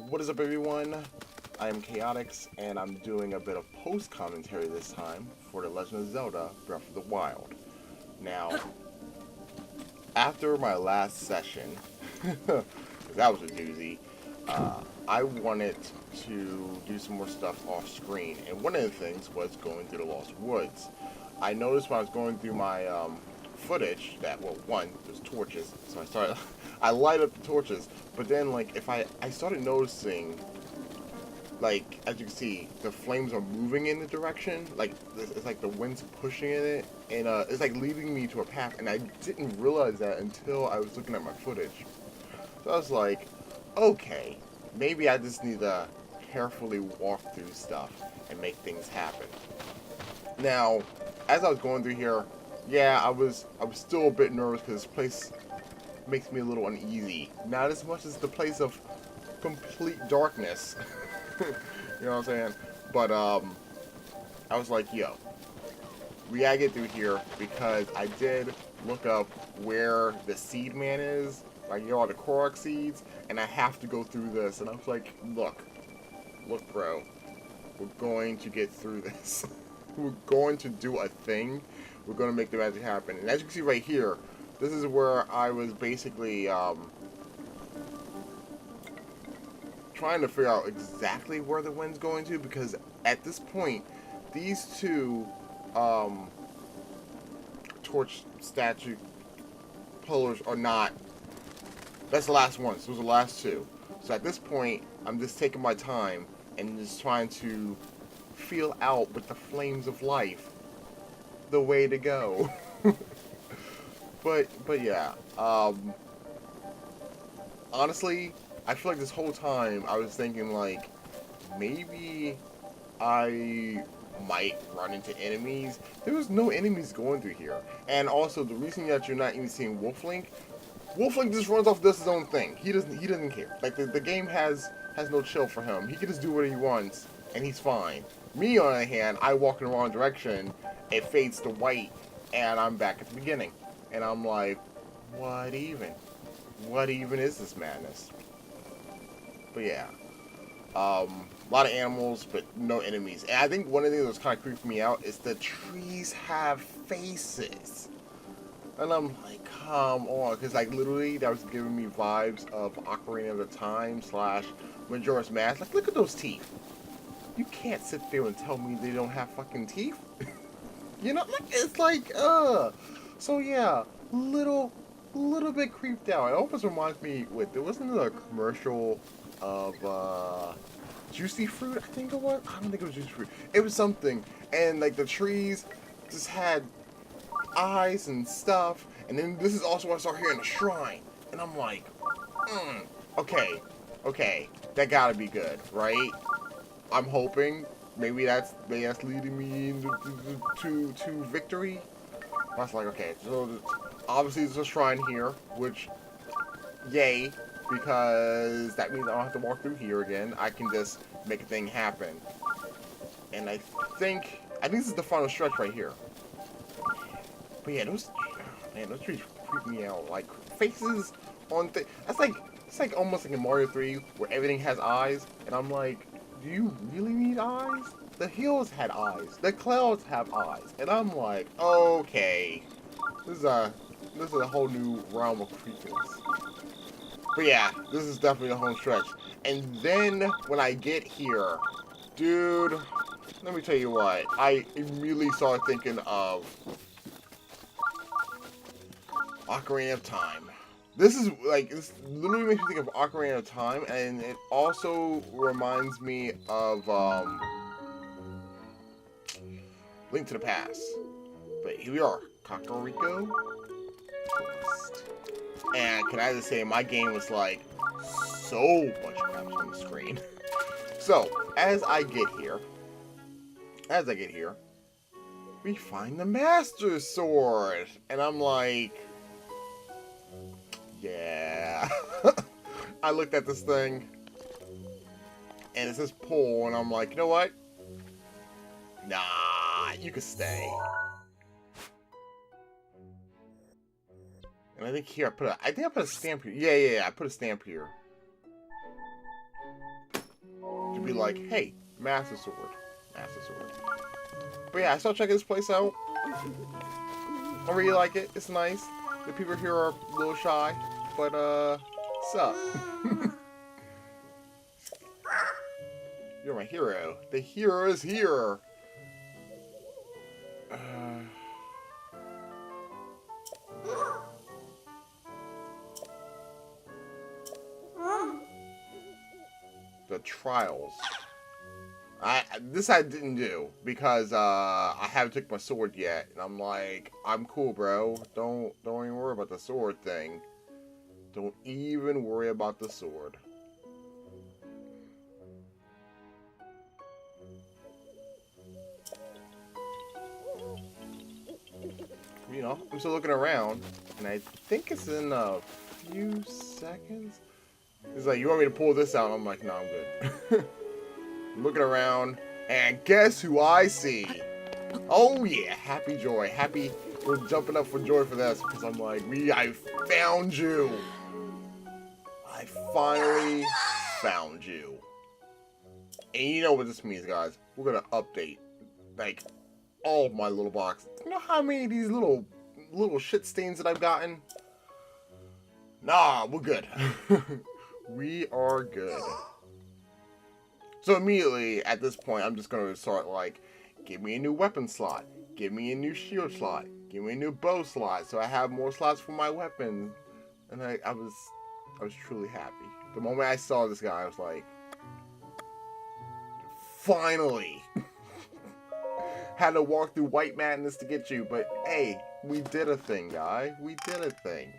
What is up, everyone? I am Chaotix, and I'm doing a bit of post-commentary this time for The Legend of Zelda Breath of the Wild. Now, after my last session, that was a doozy, I wanted to do some more stuff off screen, and one of the things was going through the Lost Woods. I noticed when I was going through my footage that, well, one, there's torches, so I light up the torches, but then, like, I started noticing, like, as you can see, the flames are moving in the direction, like, it's like the wind's pushing in it, and it's like leading me to a path, and I didn't realize that until I was looking at my footage. So I was like, okay, maybe I just need to carefully walk through stuff and make things happen. Now, as I was going through here, yeah, I was still a bit nervous because this place makes me a little uneasy. Not as much as the place of complete darkness. You know what I'm saying? But I was like, yo, we gotta get through here because I did look up where the seed man is, like, you know, all the Korok seeds, and I have to go through this. And I was like, look, bro, we're going to get through this. We're going to do a thing. We're going to make the magic happen. And as you can see right here, this is where I was basically trying to figure out exactly where the wind's going to, because at this point, these two torch statue pillars are not... That's the last ones. Those are the last two. So at this point, I'm just taking my time and just trying to feel out with the flames of life the way to go. but yeah, honestly, I feel like this whole time I was thinking, like, maybe I might run into enemies. There was no enemies going through here. And also, the reason that you're not even seeing Wolflink just runs off, does his own thing. He doesn't care. Like, the game has no chill for him. He can just do what he wants and he's fine. Me, on the other hand, I walk in the wrong direction, it fades to white, and I'm back at the beginning. And I'm like, what even? What even is this madness? But yeah. A lot of animals, but no enemies. And I think one of the things that's kind of creeping me out is the trees have faces. And I'm like, come on. Because, like, literally, that was giving me vibes of Ocarina of the Time / Majora's Mask. Like, look at those teeth. You can't sit there and tell me they don't have fucking teeth. You know, like, it's like, So yeah, little bit creeped out. It almost reminds me, wait, there wasn't a commercial of, Juicy Fruit, I think it was? I don't think it was Juicy Fruit. It was something, and, like, the trees just had eyes and stuff, and then this is also what I saw here in the shrine, and I'm like, okay, that gotta be good, right? I'm hoping maybe that's leading me to victory. I was like, okay, so obviously there's a shrine here, which, yay, because that means I don't have to walk through here again. I can just make a thing happen. And I think this is the final stretch right here. But yeah, those trees creep me out. Like, faces on it's like almost like in Mario 3 where everything has eyes, and I'm like, do you really need eyes? The hills had eyes. The clouds have eyes. And I'm like, okay. This is a whole new realm of creepiness. But yeah, this is definitely the home stretch. And then when I get here, dude, let me tell you what, I immediately started thinking of Ocarina of Time. This literally makes me think of Ocarina of Time, and it also reminds me of Link to the Past. But here we are, Kakariko Quest. And can I just say, my game was like so much crap on the screen. So as I get here, we find the Master Sword, and I'm like, yeah. I looked at this thing, and it says pull, and I'm like, you know what? Nah, you can stay. And I think here I put a stamp here. Yeah, I put a stamp here. to be like, hey, Master Sword. Master Sword. But yeah, I started checking this place out. I really like it. It's nice. The people here are a little shy. But, sup? You're my hero. The hero is here. The trials. This I didn't do because I haven't took my sword yet, and I'm like, I'm cool, bro. Don't even worry about the sword thing. Don't even worry about the sword. You know, I'm still looking around, and I think it's in a few seconds. He's like, you want me to pull this out? I'm like, no, I'm good. I'm looking around, and guess who I see? Oh yeah, happy joy. Happy, we're jumping up for joy for this, because I'm like, I found you. I finally found you. And you know what this means, guys. We're going to update, like, all of my little boxes. You know how many of these little shit stains that I've gotten? Nah, we're good. We are good. So immediately, at this point, I'm just going to start, like, give me a new weapon slot. Give me a new shield slot. Give me a new bow slot so I have more slots for my weapons. And I was truly happy. The moment I saw this guy, I was like, finally! Had to walk through white madness to get you, but hey, we did a thing, guy. We did a thing.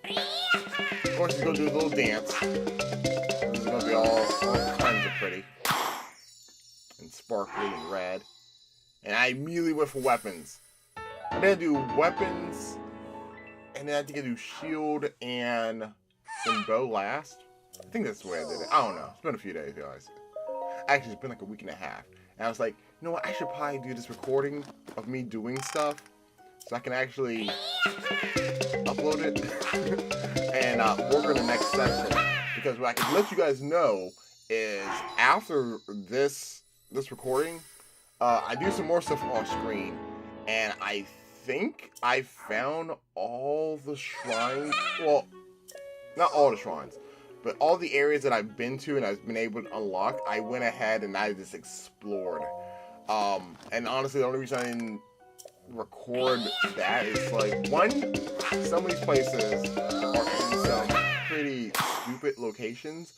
Of course, he's gonna do a little dance. This is gonna be all kinds of pretty. And sparkly and red. And I immediately went for weapons. I'm gonna do weapons, and then I think I do shield and some bow last. I think that's the way I did it. I don't know. It's been a few days, guys. Actually, it's been like a week and a half. And I was like, you know what? I should probably do this recording of me doing stuff so I can actually upload it and work on the next session. Because what I can let you guys know is after this recording, I do some more stuff off screen, and I think I found all the shrines. Well, not all the shrines, but all the areas that I've been to and I've been able to unlock, I went ahead and I just explored. And honestly, the only reason I didn't record that is like, one, some of these places are in some pretty stupid locations.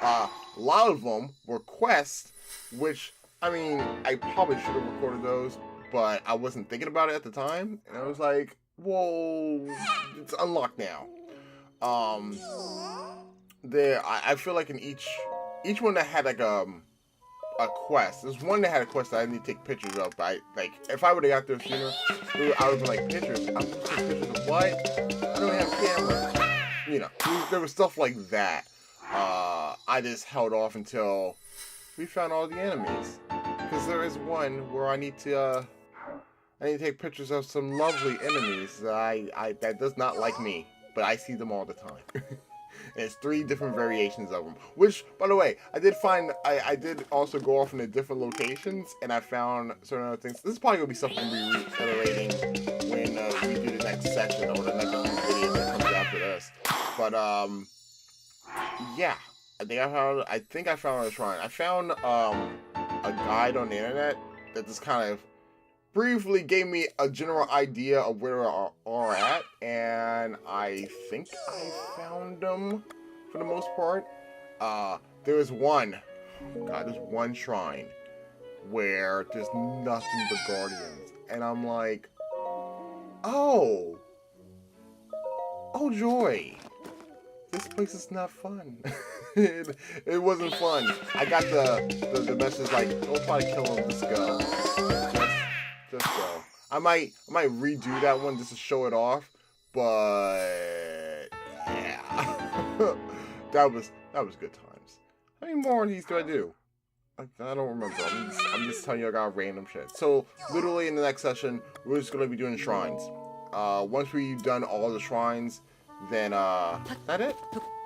A lot of them were quests, which, I mean, I probably should have recorded those, but I wasn't thinking about it at the time. And I was like, whoa, it's unlocked now. I feel like in each one that had like a quest. There's one that had a quest that I need to take pictures of. But if I would have got there sooner, I would have been like, pictures? I'm supposed to take pictures of what? I don't have a camera. You know, there was stuff like that. I just held off until we found all the enemies. Because there is one where I need to take pictures of some lovely enemies that does not like me, but I see them all the time. And it's 3 different variations of them. Which, by the way, I did find, I did also go off into different locations, and I found certain other things. This is probably going to be something we'll be reiterating when we do the next session, or the next video that comes after this. But, yeah. I think I found a shrine. I found, a guide on the internet that just kind of briefly gave me a general idea of where we are at, and I think I found them for the most part. There's one shrine where there's nothing but guardians, and I'm like, oh joy, this place is not fun. It wasn't fun. I got the message like, don't try to kill him, just go. Just go. I might redo that one just to show it off, but yeah, that was good times. How many more of these do I do? I don't remember. I'm just telling you I got random shit. So literally in the next session, we're just gonna be doing shrines. Once we've done all the shrines, then that it?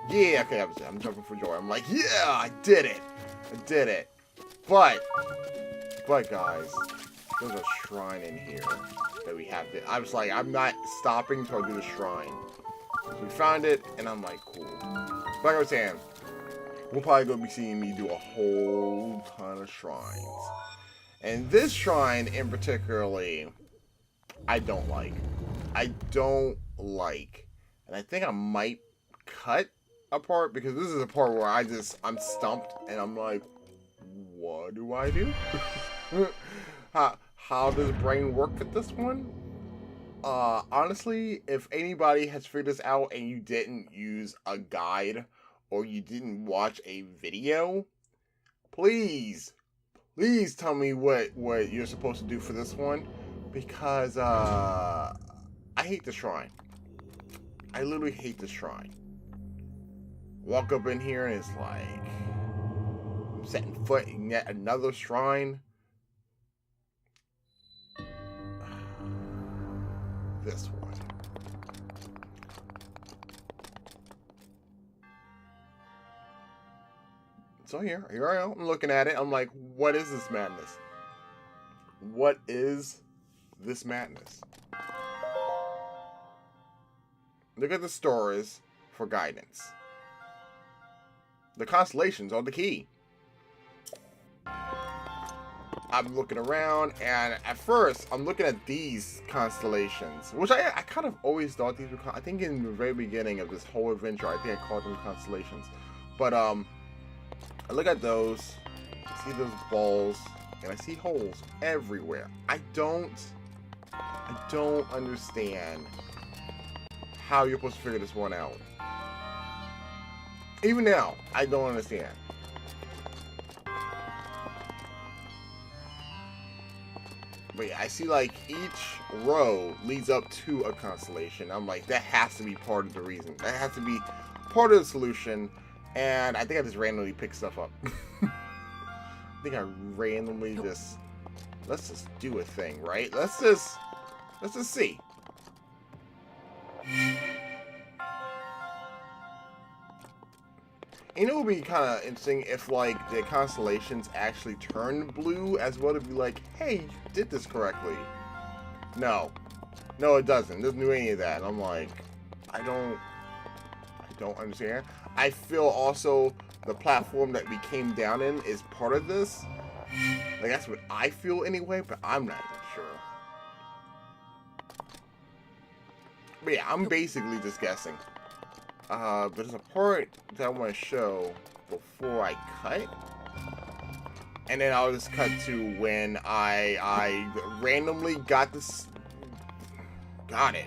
Yeah, okay, that was it. I'm jumping for joy. I'm like, yeah, I did it. I did it. But guys, there's a shrine in here that we have to. I was like, I'm not stopping until I do the shrine. So we found it, and I'm like, cool. Like I was saying, we're probably going to be seeing me do a whole ton of shrines. And this shrine in particularly, I don't like. I don't like. And I think I might cut a part, because this is a part where I'm stumped, and I'm like, what do I do? How does brain work with this one? Honestly, if anybody has figured this out and you didn't use a guide or you didn't watch a video, please tell me what you're supposed to do for this one, because I hate the shrine. I literally hate the shrine. Walk up in here and it's like I'm setting foot in yet another shrine. This one. So here I am. I'm looking at it. I'm like, what is this madness? What is this madness? Look at the stars for guidance. The constellations are the key. I'm looking around, and at first, I'm looking at these constellations, which I kind of always thought these were. I think in the very beginning of this whole adventure, I think I called them constellations. But I look at those, I see those balls, and I see holes everywhere. I don't understand how you're supposed to figure this one out. Even now, I don't understand. But yeah, I see like each row leads up to a constellation. I'm like, that has to be part of the reason. That has to be part of the solution. And I think I just randomly pick stuff up. I think I randomly just, let's just do a thing, right? Let's just see. You know, it would be kind of interesting if, like, the constellations actually turned blue as well, to be like, hey, you did this correctly. No, it doesn't. It doesn't do any of that. And I'm like, I don't understand. I feel also the platform that we came down in is part of this. Like, that's what I feel anyway, but I'm not even sure. But yeah, I'm basically just guessing. But there's a part that I want to show before I cut. And then I'll just cut to when I randomly got this. Got it.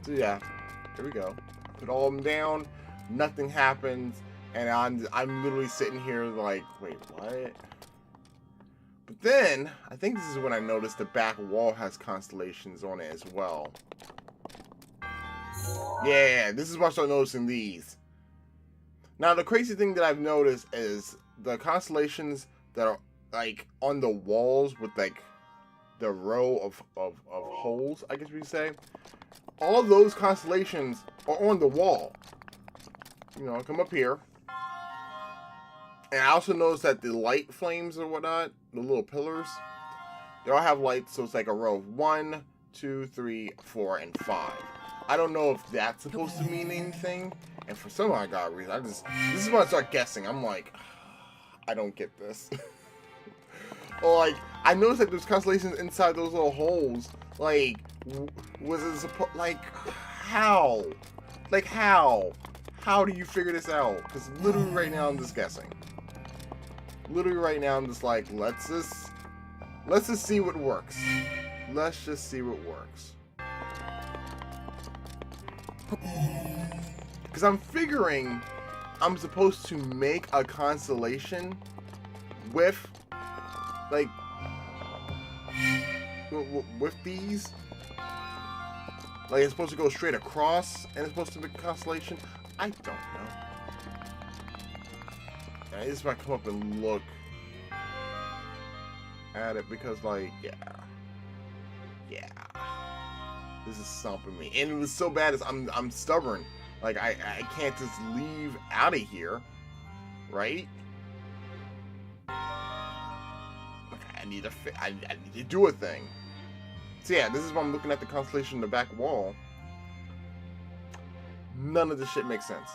So yeah, here we go. Put all of them down. Nothing happens. And I'm literally sitting here like, wait, what? But then, I think this is when I noticed the back wall has constellations on it as well. Yeah, this is when I start noticing these. Now, the crazy thing that I've noticed is the constellations that are, like, on the walls with, like, the row of holes, I guess we say. All those constellations are on the wall. You know, come up here. And I also noticed that the light flames or whatnot, the little pillars, they all have lights, so it's like a row of 1, 2, 3, 4, and 5. I don't know if that's supposed to mean anything, and for some odd god reason, this is when I start guessing. I'm like, I don't get this. Or like, I noticed that there's constellations inside those little holes. Like, was it supposed, like, how? Like, how? How do you figure this out? Because literally right now I'm just guessing. Literally right now I'm just like, let's just see what works. Let's just see what works. Because I'm figuring I'm supposed to make a constellation with, like, with these. Like, it's supposed to go straight across and it's supposed to make a constellation. I don't know. I just might come up and look at it because, like, yeah, this is stomping me, and it was so bad as I'm stubborn. Like, I can't just leave out of here, right? Okay, I need to do a thing. So yeah, this is why I'm looking at the constellation in the back wall. None of this shit makes sense.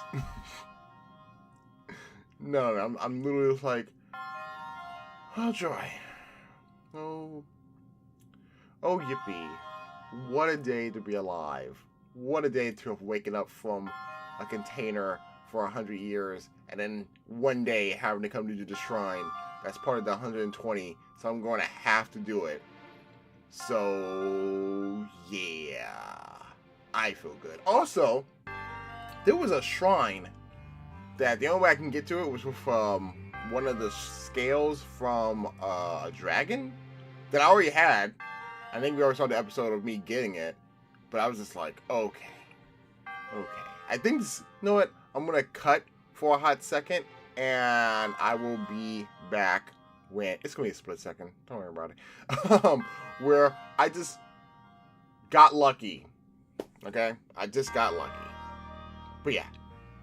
No, I'm literally just like, oh joy, oh yippee, what a day to be alive. What a day to have waken up from a container for 100 years, and then one day having to come to the shrine. That's part of the 120, so I'm going to have to do it. So, yeah. I feel good. Also, there was a shrine that the only way I can get to it was with one of the scales from a dragon that I already had. I think we already saw the episode of me getting it. But I was just like, okay. I think this, you know what? I'm going to cut for a hot second, and I will be back when, it's going to be a split second. Don't worry about it. Where I just got lucky. Okay? I just got lucky. But yeah,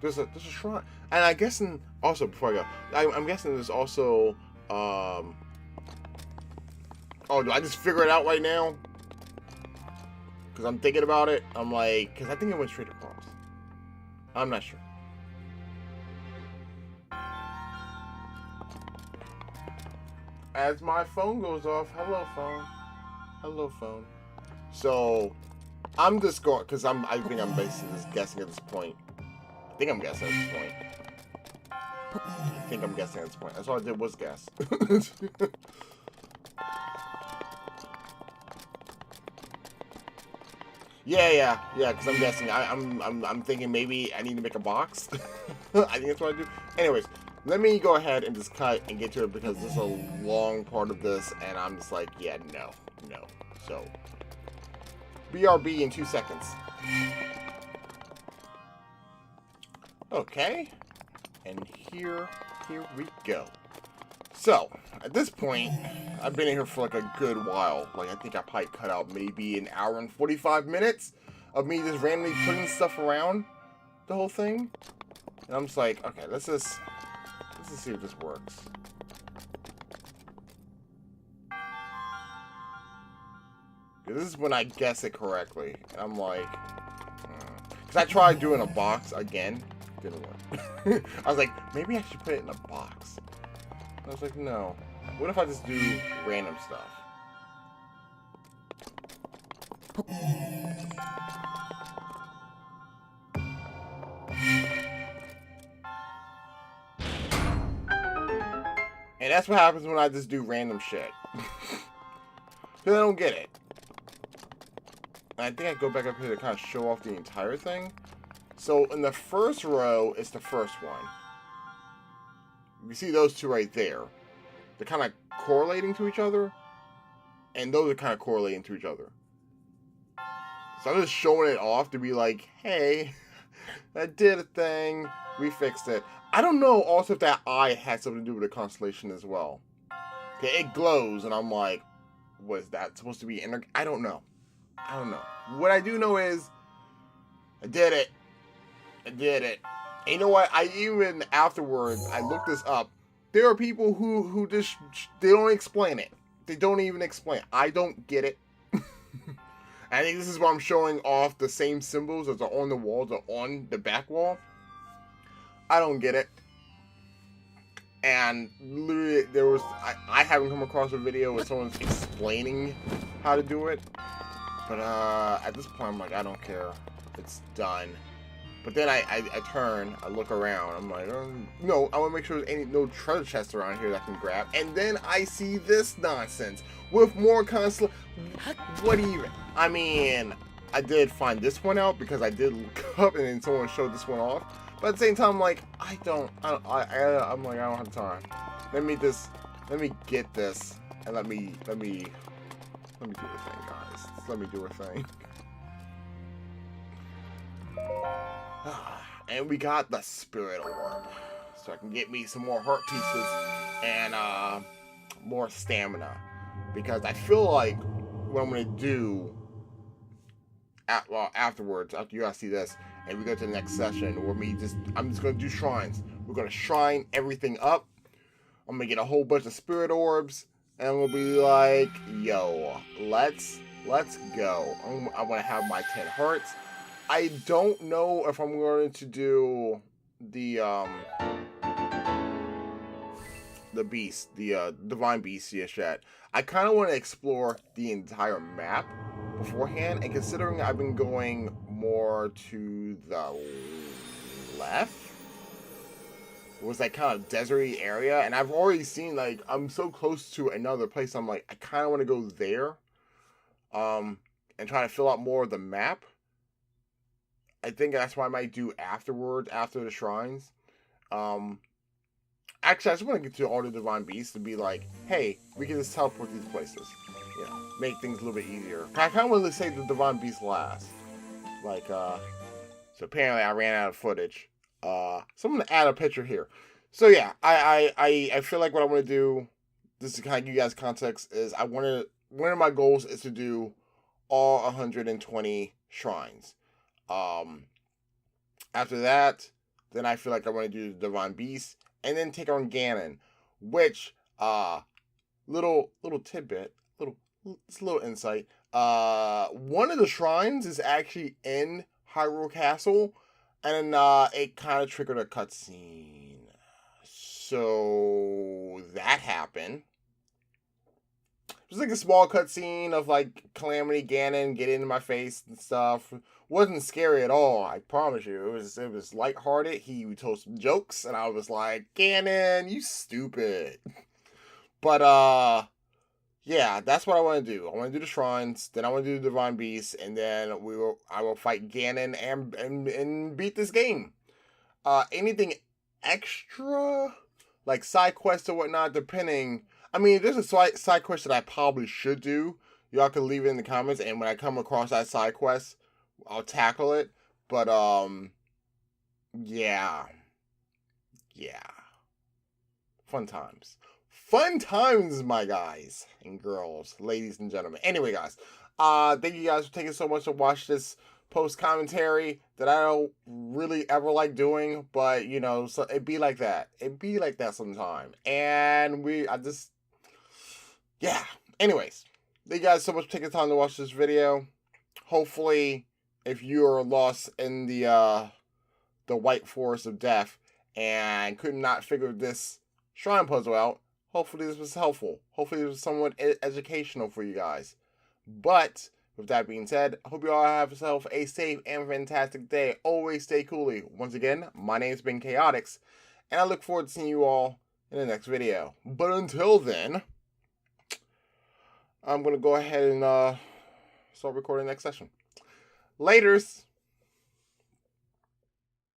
there's a shrine. And I'm guessing, also, before I go, I'm guessing there's also, oh, do I just figure it out right now? Because I'm thinking about it. I'm like, because I think it went straight across. I'm not sure. As my phone goes off, hello phone. Hello phone. So, I'm just going, because I think I'm basically just guessing at this point. I think I'm guessing at this point. That's all I did was guess. Yeah, because I'm guessing. I'm thinking maybe I need to make a box. I think that's what I do. Anyways, let me go ahead and just cut and get to it because this is a long part of this, and I'm just like, yeah, no. So, BRB in 2 seconds. Okay, and here we go. So, at this point, I've been in here for like a good while. Like, I think I probably cut out maybe an hour and 45 minutes of me just randomly putting stuff around the whole thing. And I'm just like, okay, let's just see if this works. This is when I guess it correctly. And I'm like, because I tried doing a box again. Didn't work. I was like, maybe I should put it in a box. I was like, no. What if I just do random stuff? And that's what happens when I just do random shit. Because I don't get it. And I think I go back up here to kind of show off the entire thing. So in the first row, it's the first one. You see those two right there. They're kind of correlating to each other. And those are kind of correlating to each other. So I'm just showing it off to be like, hey, I did a thing. We fixed it. I don't know also if that eye had something to do with the constellation as well. Okay, it glows and I'm like, was that supposed to be I don't know. What I do know is I did it. And you know what? I even afterwards, I looked this up. There are people who just, they don't explain it. They don't even explain it. I don't get it. I think this is why I'm showing off the same symbols as are on the walls or on the back wall. I don't get it. And literally, there was, I haven't come across a video where someone's explaining how to do it. But at this point, I'm like, I don't care. It's done. But then I turn, I look around, I'm like, no, I want to make sure there's no treasure chests around here that I can grab. And then I see this nonsense with more what even? I mean, I did find this one out because I did look up and then someone showed this one off. But at the same time, I'm like, I'm like, I don't have time. Let me get this and let me do a thing, guys. Let me do a thing. And we got the spirit orb, so I can get me some more heart pieces and more stamina, because I feel like what I'm gonna do afterwards, after you guys see this, and we go to the next session, where I'm just gonna do shrines. We're gonna shrine everything up. I'm gonna get a whole bunch of spirit orbs, and we'll be like, yo, let's go. I want to have my 10 hearts. I don't know if I'm going to do the beast, the divine beast yet. I kind of want to explore the entire map beforehand, and considering I've been going more to the left, it was like kind of deserty area, and I've already seen, like, I'm so close to another place, I'm like, I kind of want to go there, and try to fill out more of the map. I think that's what I might do afterwards, after the shrines. Actually, I just want to get to all the divine beasts to be like, hey, we can just teleport these places. You know, make things a little bit easier. I kind of want to save the divine beast last. Like, so apparently I ran out of footage. So I'm going to add a picture here. So yeah, I feel like what I want to do, this is kind of give you guys context, is one of my goals is to do all 120 shrines. After that, then I feel like I want to do the divine beast, and then take on Ganon, which, little tidbit, it's a little insight. One of the shrines is actually in Hyrule Castle, and it kind of triggered a cutscene. So that happened. It was like a small cutscene of like Calamity Ganon getting in my face and stuff. Wasn't scary at all, I promise you. It was lighthearted. He told some jokes, and I was like, Ganon, you stupid. But yeah, that's what I want to do. I want to do the shrines, then I want to do the divine beast, and then I will fight Ganon and beat this game. Anything extra, like side quests or whatnot, depending. I mean, there's a side quest that I probably should do. Y'all can leave it in the comments, and when I come across that side quest, I'll tackle it. But yeah, fun times, my guys and girls, ladies and gentlemen. Anyway, guys, thank you guys for taking so much to watch this post commentary that I don't really ever like doing, but you know, so it be like that. It be like that sometime, and yeah. Anyways, thank you guys so much for taking the time to watch this video. Hopefully, if you are lost in the white forest of death and could not figure this shrine puzzle out, hopefully this was helpful. Hopefully this was somewhat educational for you guys. But with that being said, I hope you all have yourself a safe and fantastic day. Always stay cooly. Once again, my name's been Chaotix, and I look forward to seeing you all in the next video. But until then, I'm going to go ahead and start recording the next session. Laters!